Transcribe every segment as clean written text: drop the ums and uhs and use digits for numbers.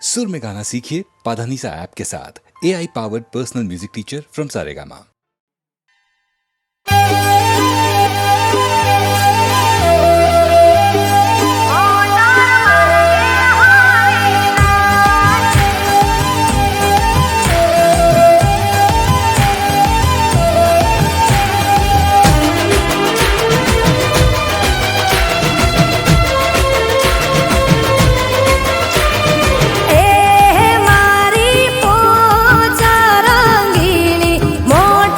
सुर में गाना सीखिए पाधानीसा ऐप के साथ AI powered personal music teacher from Saregama. મારી પોચા રંગીલી મોઢ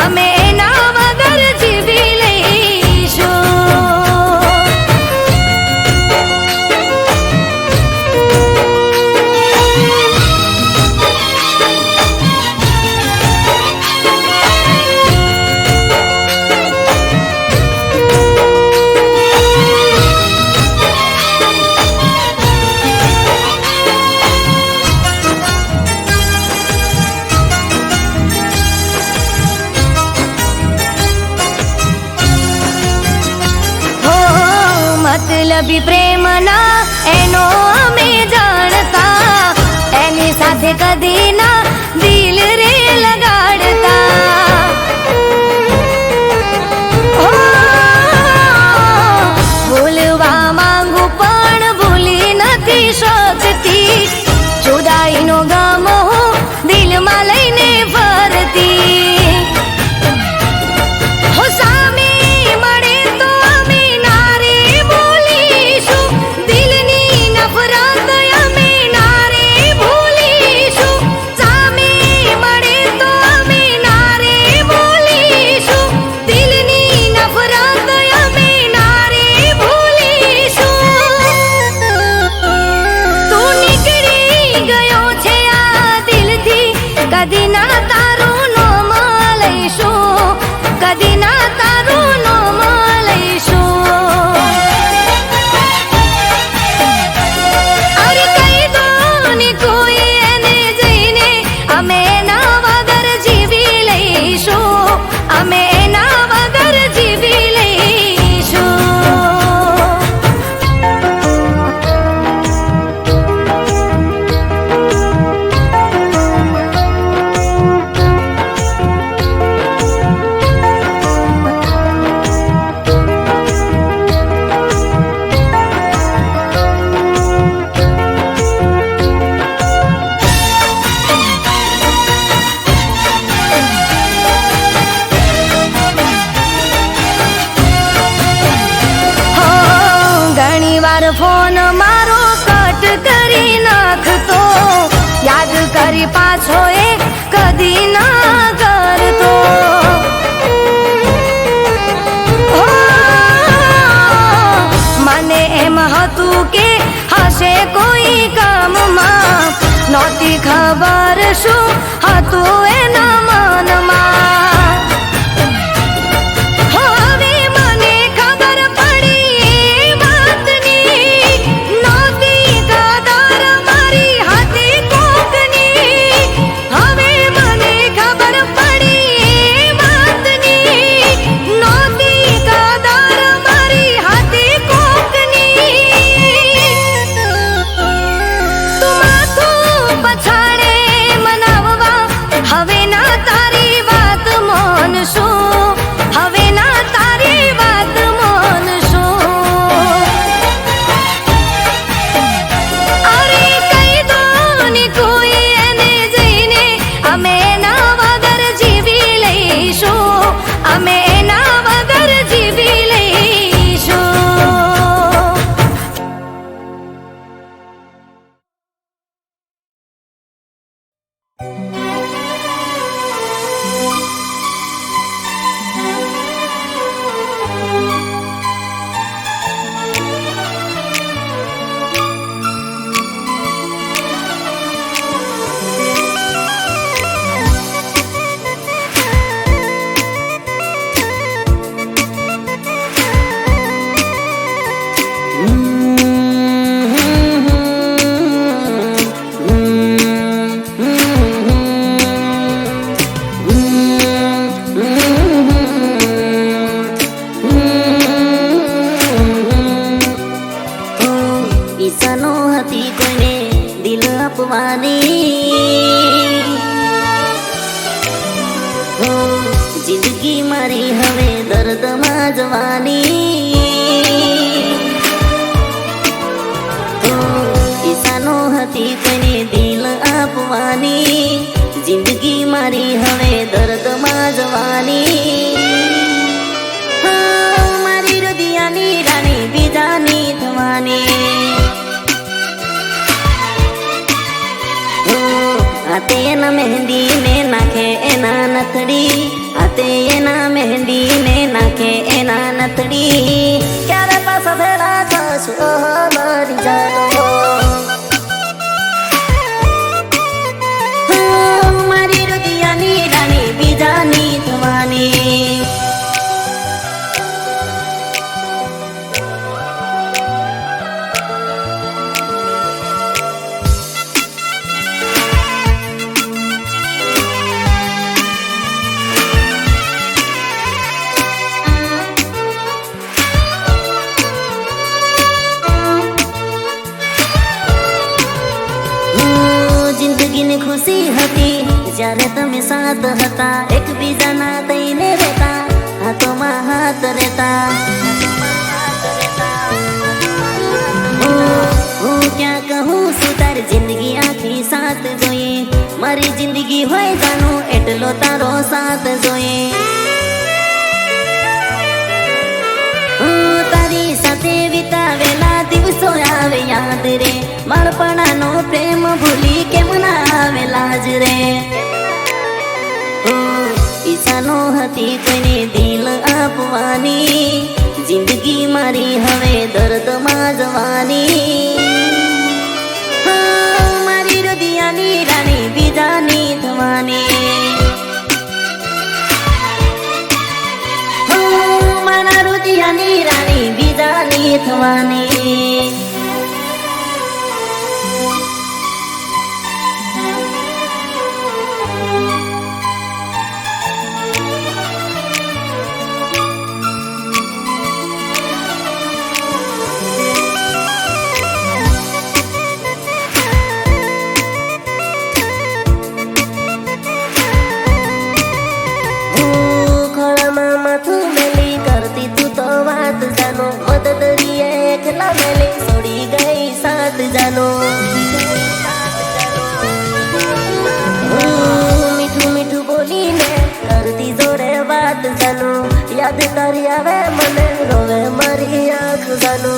અમે એના વગર જીવી લઈશું. મતલબી પ્રેમના એનો અમે જાણતા, એની સાથે કદી ના દિલ રે લગાડતા. ભૂલવા માંગુ પણ ભૂલી નથી શકતી, જુદાઈનો ગમ હું દિલમાં લઈને ફરતી. કદી ના તારું નામ લઈશું, કદી ના તારું નામ લઈશું. અરે કહી દો ને કોઈ એને જઈને, અમે એના વગર જીવી લઈશું, અમે એના વગર જીવી લઈશું. ફોન મારો કટ કરી નાખતો, યાદ કરી પાછો એ કદી ના કરતો. મને એમ હતું કે હશે કોઈ કામમાં, નહોતી ખબર શું હતું એના મનમાં. જિંદગી મારી હવે દર્દમાં જવાની. ઈશાનો હતી કોઈને દિલ આપવાની, જિંદગી મારી હવે દર્દમાં જવાની. મારી હૃદયની રાણી બીજાની થવાની. આ તેના મહેંદી ને નાખે એના નથડી, આ તે એના મહેંદીને નાખે એના નથડી. ક્યારે પાછા ભેળા થશું ઓહો મારી જાનો. મારી રુદિયાની રાણી બીજાની થવાની. જિંદગીની ખુશી હતી જ્યારે તમે સાથ હતા, એકબીજાના થઈને રહેતા, હાથોમાં હાથ રહેતા. હું ક્યાં કહું છું તારી જિંદગી આખી સાથ જોઈએ. મારી જિંદગી હોય જાનું એટલો તારો સાથ જોઈએ. તારી સાથે વિતાવેલા દિવસો આવે યાદ રે, બાળપણાનો પ્રેમ ભૂલી કેમ ના આવે લાજ રે. ઈચ્છા નો હતી કોઈને દિલ આપવાની, જિંદગી મારી હવે દર્દમાં જવાની. મારી રુદિયાની રાણી બીજાની થવાની. મારા રુદિયાની રાણી બીજાની થવાની. એકલા મેલી છોડી ગઈ સાથ જાનો. મીઠું મીઠું બોલીને કરતી જોડે વાત જાનો. યાદ કરી આવે મને રોવે મારી આંખ જાનો.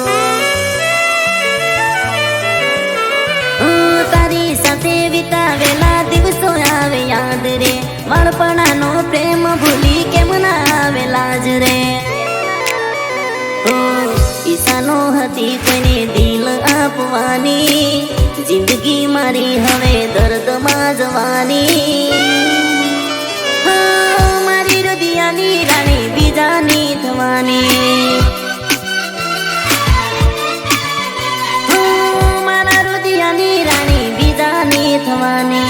તારી સાથે વિતાવેલા દિવસો આવે યાદ રે, બાળપણાનો પ્રેમ ભૂલી કેમ ના આવે લાજ રે. ઈચ્છા નો હતી કોઈને દિલ આપવાની, જિંદગી મારી હવે દર્દમાં જવાની. મારી રુદિયાની રાણી બીજાની થવાની. મારા રુદિયાની રાણી બીજાની થવાની.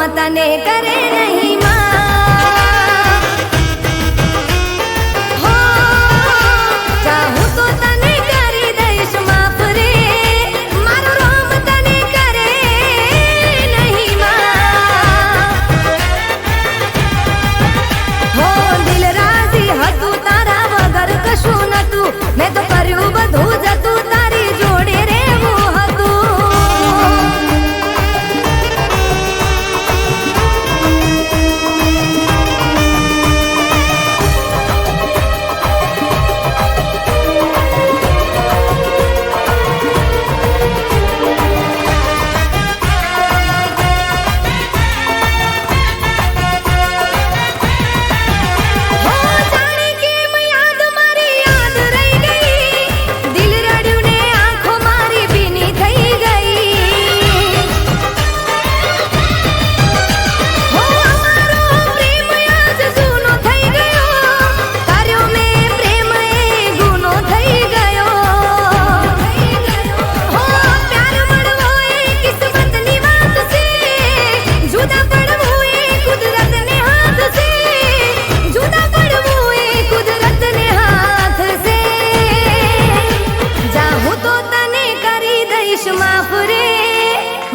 તને કરે નહીં ચાહું તો તને કરી દઈશ માફ રે મારો રોમ તને કરે નહીં હો દિલ રાજી હતું તારા વગર કશું નતું મેં તો કર્યું બધું જતું તારી જોડે રહેવું હતું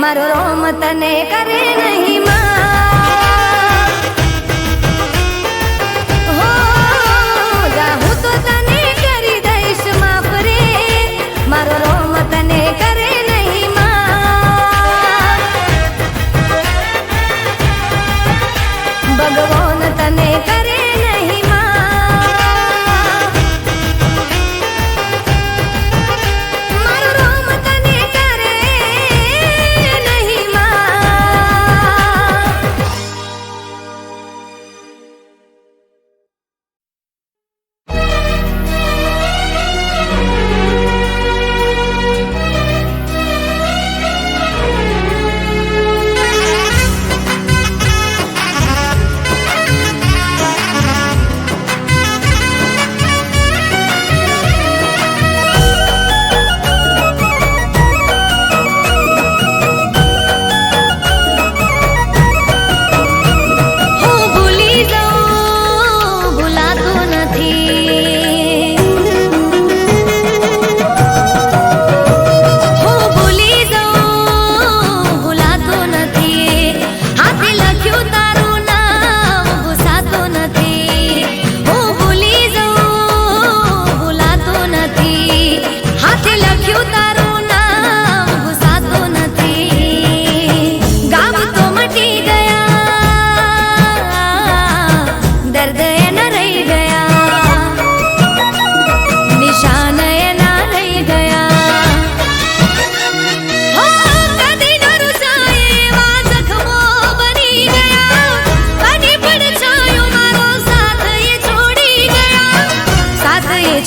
મારો રોમ તને કરે નહીં હો જાહું તો તને કરી દઈશ માફ રે મારો રોમ તને કરે નહીં ભગવાન તને કરે નહીં મારો રોમ તને કરે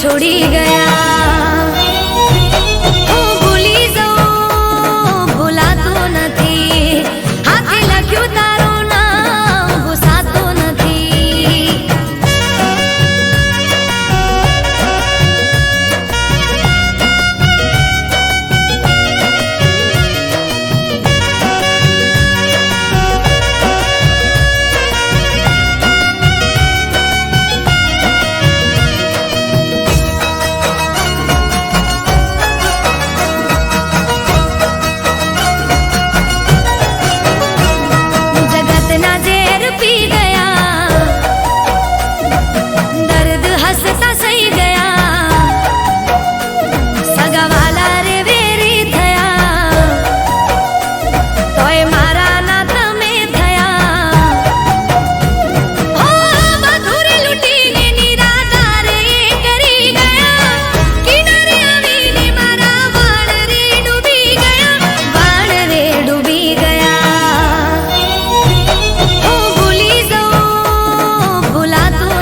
છોડી ગયા હું ભૂલી જાઉં ભૂલાતું નથી હાથે લખ્યું તારું નામ ભૂસાતું નથી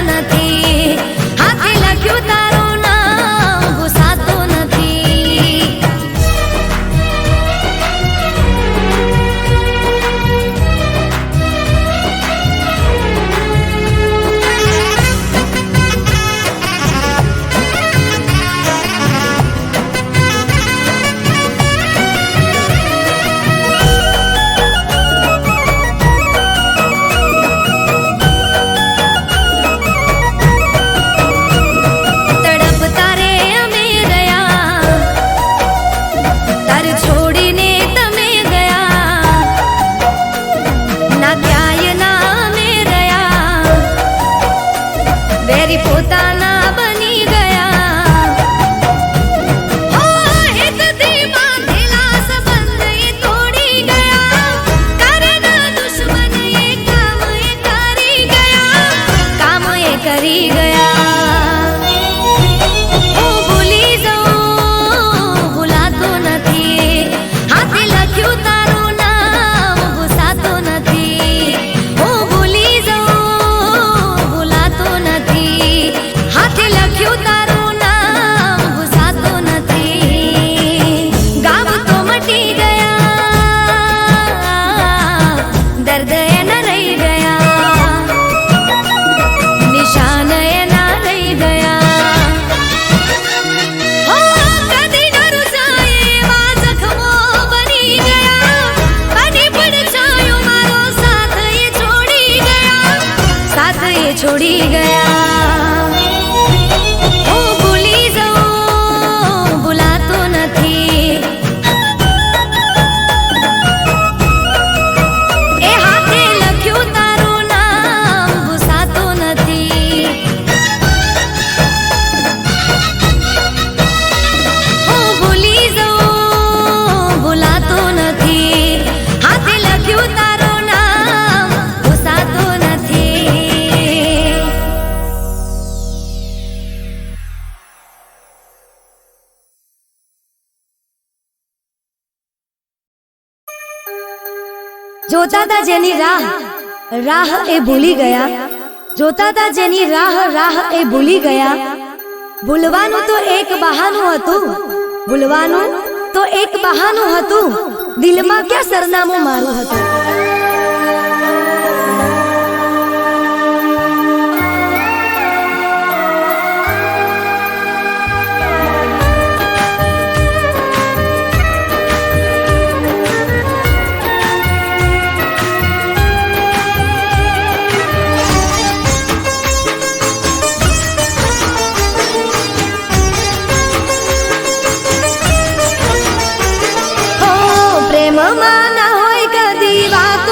નથી વેરી પોતાના બની ગયા. હો, હિતથી બાંધેલા સંબંધ એ તોડી ગયા. કરેના દુશ્મન એ કામ એ કરી ગયા. કામ એ કરી ગયા. હું ભૂલી જાઉં ભૂલાતું નથી. હાથે લખ્યું તારું નામ ભૂસાતું નથી. હું ભૂલી જાઉં ભૂલાતું નથી. હાથે લખ્યું તારું નામ ભૂસાતું નથી. ગામ તો મટી ગયા, દર્દ એના રહી ગયા, નિશાન એના રહી ગયા. હો, કદી ન રૂસાય એવા જખમો બની ગયા. કદી પડછાયો મારો સાથ એ છોડી ગયા. સાથ એ છોડી ગયા. હું ભૂલી જાઉં ભૂલાતું નથી. એ હાથે લખ્યું તારું નામ ભૂસાતું નથી. હું ભૂલી જાઉં ભૂલાતું નથી. હાથે લખ્યું તારું નામ ભૂસાતું નથી. જોતા તા જેની રાહ, રાહ એ ભૂલી ગયા. જોતા તા જેની રાહ, રાહ એ ભૂલી ગયા. ભૂલવાનું તો એક બહાનું હતું. ભૂલવાનું તો એક બહાનું હતું. દિલમાં ક્યાં સરનામું મારું હતું. હો, પ્રેમમાં ના હોય કદી વાતો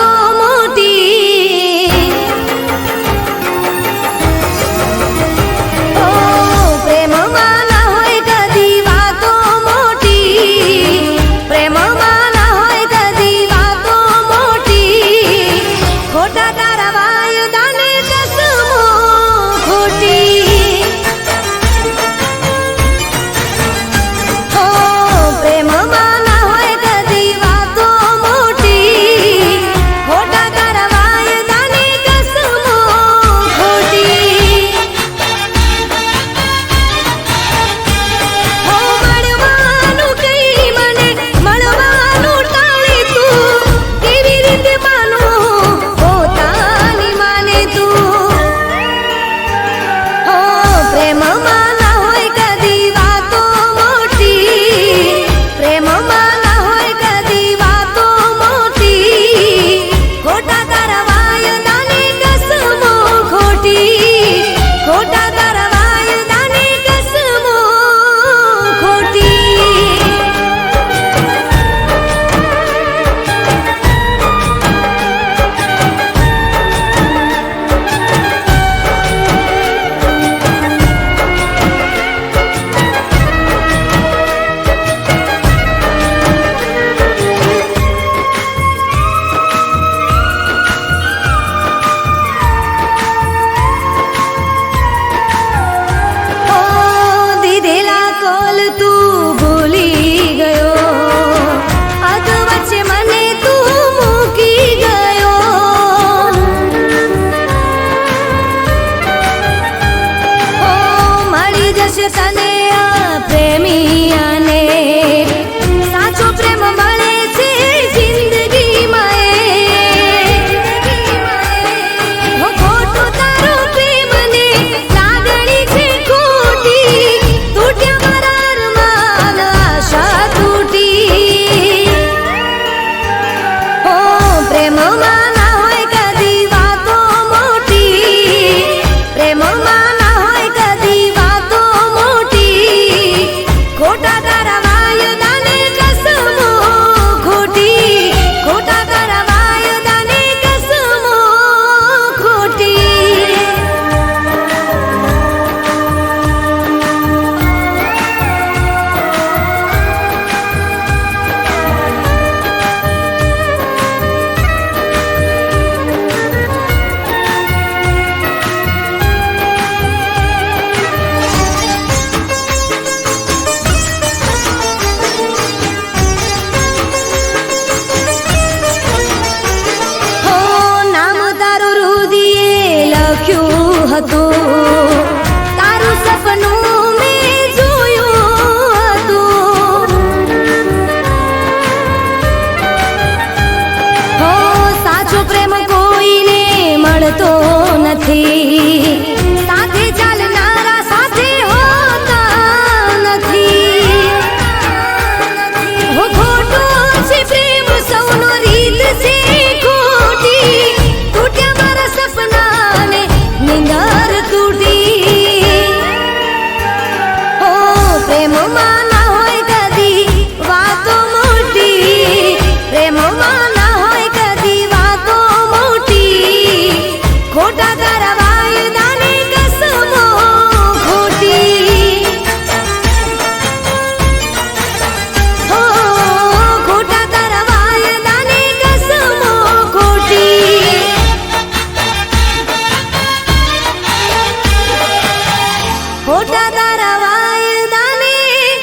ખોટા તારા વાયદાની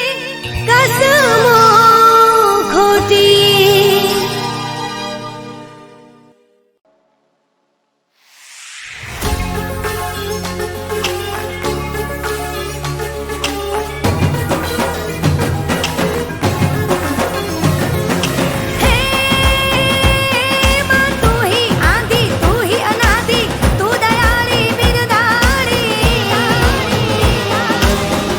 કસમો ખોટી.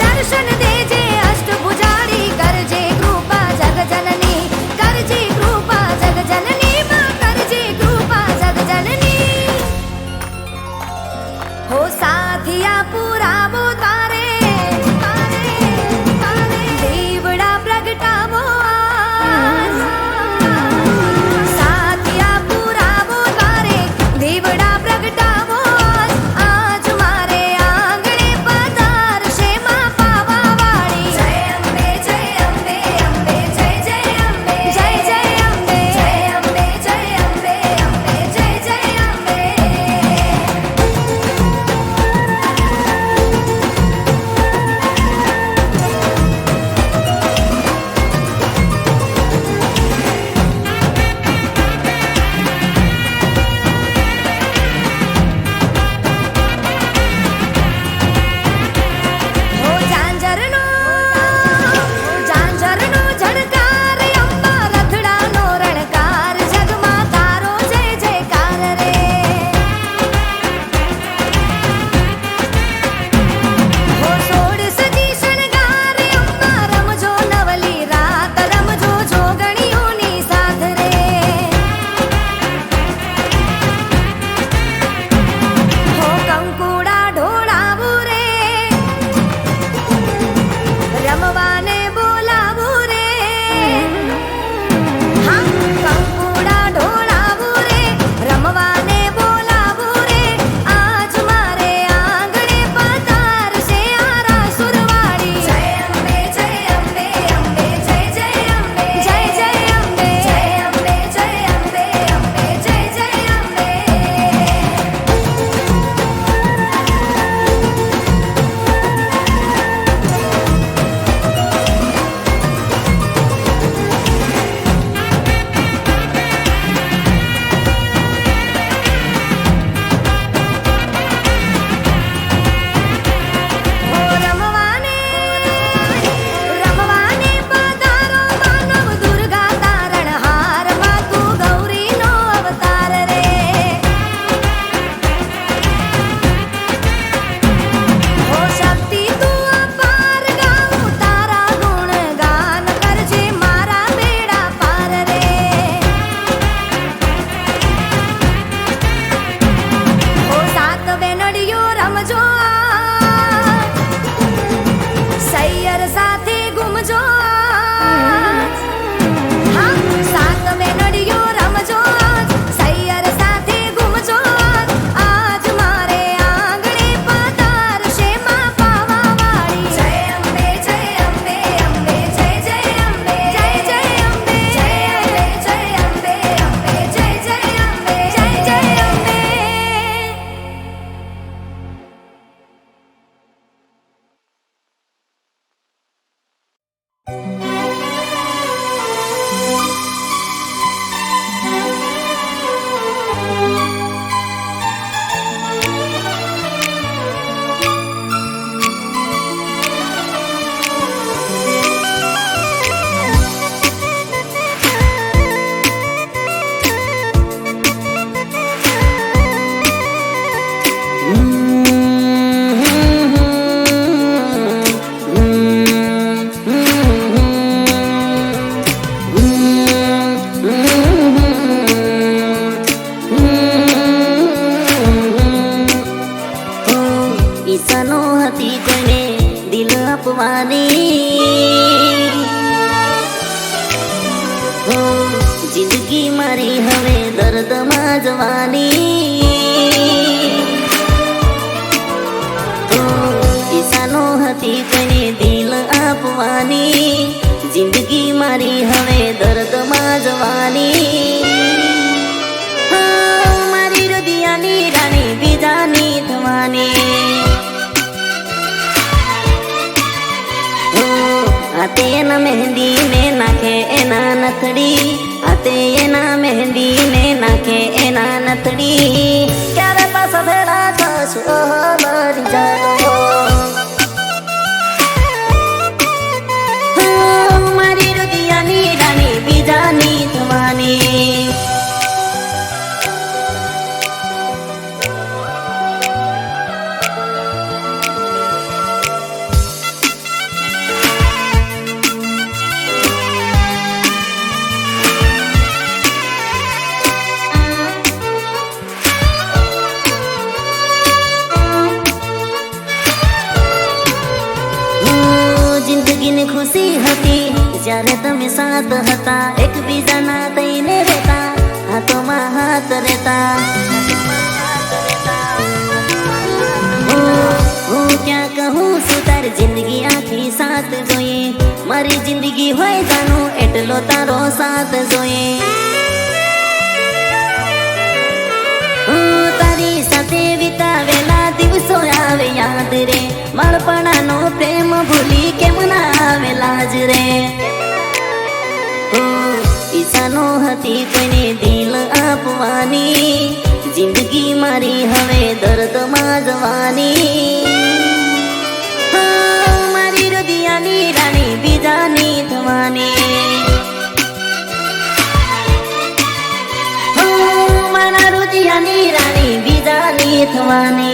દર્શન દેજે અષ્ટભુજારી, કરજે કૃપા જગજનની, કરજે કૃપા જગજનની માં, કરજે કૃપા જગજનની. હો સાથિયા પુરાવો તારે, દીવડા પ્રગટાવો આજ. સાથિયા પુરાવો તારે, દીવડા પ્રગટાવો આજ. આજ મારે આંગણે પધારશે માં પાવાવાળી. જય અંબે જય અંબે અંબે જય જય અંબે, જય જય અંબે, જય અંબે જય અંબે અંબે જય જય અંબે. હો ઝાંઝરનો ઝણકાર, અંબા રથડાનો રણકાર, જગમાં તારો જય જયકાર રે. હો સોળ સજી શણગાર, અંબા રમજો નવલી રાત, રમજો જોગણીઓની સાથ રે. હો કંકુડા ઢોળાવું રે, રમવાને બોલાવું રે. હા કંકુડા ઢોળાવું રે, રમવાને બોલાવું રે. આજ મારે આંગણે પધારશે આરાસુરવાળી. જય અંબે જય અંબે અંબે જય જય અંબે, જય જય અંબે, જય અંબે જય અંબે અંબે જય જય અંબે. હો રમવાને પધારો માનવ દુર્ગા તારણહાર, માં તું ગૌરીનો અવતાર રે. હો શક્તિ તું અપાર, ગાઉં તારા ગુણગાન, કરજે મારા બેડા પાર રે. હો સાત બેનડીઓ રમજો આજ, સૈયર સાથે ઘૂમજો આજ. હા સાત બેનડીઓ રમજો આજ, સૈયર સાથે ઘૂમજો આજ. આજ મારે આંગણે પધારશે માં પાવાવાળી. જય અંબે જય અંબે અંબે જય જય અંબે, જય જય અંબે, જય અંબે જય અંબે અંબે જય જય અંબે, જય જય અંબે. ઈચ્છાનો હતી કોઈને દિલ આપવાની, હો જિંદગી મારી હવે દર્દમાં જવાની. હો ઈચ્છાનો હતી કોઈને દિલ આપવાની, જિંદગી મારી હવે દર્દમાં જવાની. મારી હૃદયાની રાણી બીજાની થવાની. આતે એના મહેંદી ને નાખે એના નથડી, આતે એના મહેંદી ને નાખે એના નથડી. ક્યારે પાછા ભેળા થશું ઓહો મારી જાનો, મારી રુદિયાની રાણી બીજાની થવાની. જિંદગીની ખુશી હતી જ્યારે તમે સાથ હતા, એકબીજાના થઈને રહેતા, હાથોમાં હાથ રહેતા. હું ક્યાં કહું છું તારી જિંદગી આખી સાથ જોઈએ, મારી જિંદગી હોય જાનું એટલો તારો સાથ જોઈએ. તારી સાથે વિતાવેલા દિવસો આવે યાદ રે, બાળપણાનો પ્રેમ ભૂલી કેમ ના આવે લાજ રે. ઈચ્છાનો હતી કોઈને દિલ આપવાની, જિંદગી મારી હવે દર્દમાં જવાની. મારી રુદિયાની રાણી બીજાની થવાની. મારા રુદિયાની રાણી બીજાની થવાની.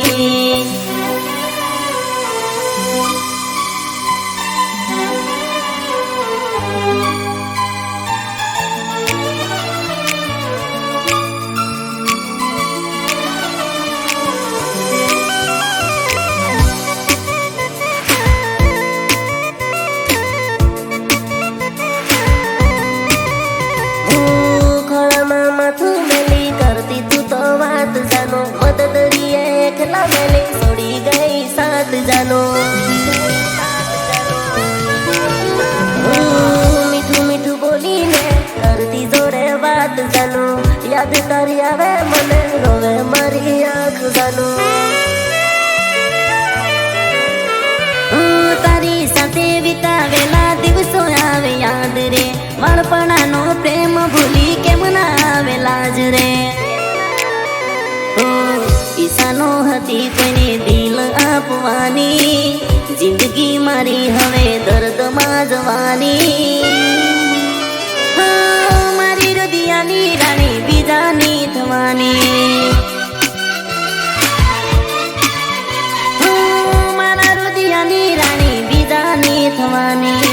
છોડી ગઈ સાથ જાનો, મીઠું મીઠું બોલીને કરતી જોડે વાત જાનો, યાદ તારી આવે મને રોવે મારી આંખ જાનો. તારી સાથે વિતાવેલા દિવસો આવે યાદ રે, બાળપણાનો પ્રેમ ભૂલી કેમ ના આવે લાજ રે. ઈચ્છાનો હતી કોઈને દિલ આપવાની, જિંદગી મારી હવે દર્દમાં જવાની. મારી રુદિયાની રાણી બીજાની થવાની. મારા રુદિયાની રાણી બીજાની થવાની.